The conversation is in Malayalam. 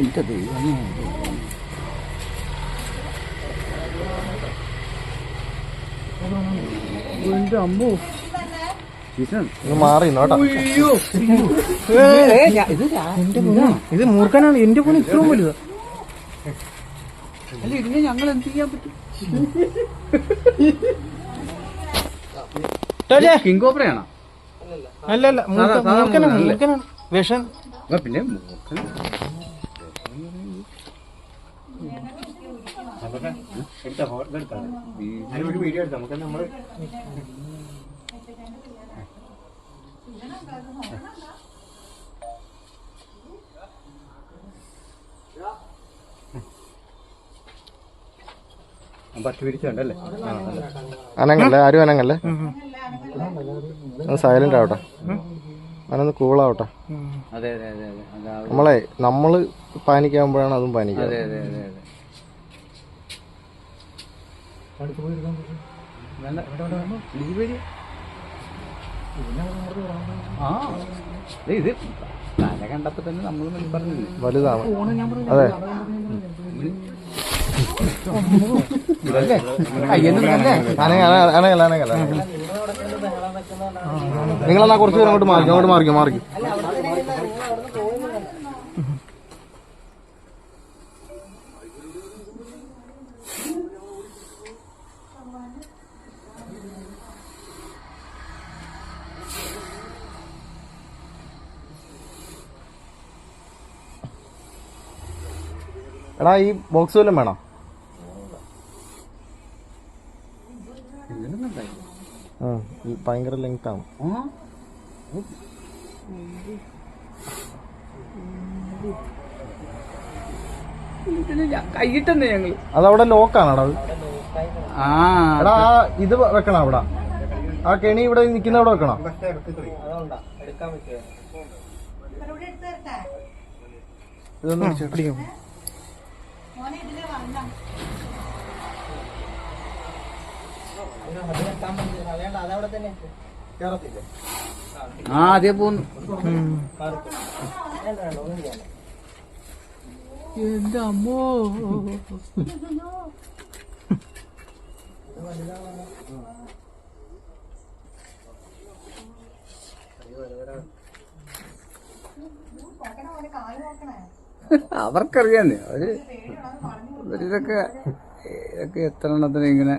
എന്റെ ദൈവം എന്റെ അമ്മോ മാറി ഇത് മൂർഖനാണ്. എന്റെ പോലെ ഇത്രയും വലുതാ. അല്ല ഇതിനെ ഞങ്ങൾ എന്ത് ചെയ്യാൻ പറ്റും? കിങ് കോബ്രയാണോ? അല്ലല്ല, മൂർഖനാണ്. വിഷം പിന്നെ ഒരു വീഡിയോ എടുത്താൽ നമുക്ക് നമ്മള് പട്ടി പിടിച്ചോണ്ടല്ലേ. അനങ്ങല്ലേ, ആരും അനങ്ങല്ലേ, സൈലന്റ് ആവട്ടെ, അനൊന്ന് കൂളാവട്ടെ. അതെ അതെ അതെ അതെ. നമ്മള് പാനിക്കാകുമ്പോഴാണ് അതും പാനിക്കുക. അതെ അതെ അതെ അതെ. ഇത് തല കണ്ടപ്പോ തന്നെ നമ്മൾ പറഞ്ഞില്ലേ വലുതാണ്. അതെ, അനങ്ങല്ല. നിങ്ങളെന്നാ കുറച്ച് പേര് അങ്ങോട്ട് മാറിക്കും. എടാ, ഈ ബോക്സ് വല്ലതും വേണോ? ഭയങ്കര ലെങ്ത് ആണ്. കൈയിട്ടെന്നേ ഞങ്ങള്. അതവിടെ ലോക്കാണോടാ അത്? എടാ, ഇത് വെക്കണം അവിടെ. ആ കെണി ഇവിടെ നിൽക്കുന്ന അവിടെ വെക്കണം. ഇതൊന്നും പിടിക്കും. അതേ പോന്നു. എന്റെ അമ്മോ, അവർക്കറിയാന്നേ. ഇതൊക്കെ എത്ര എണ്ണത്തിന് ഇങ്ങനെ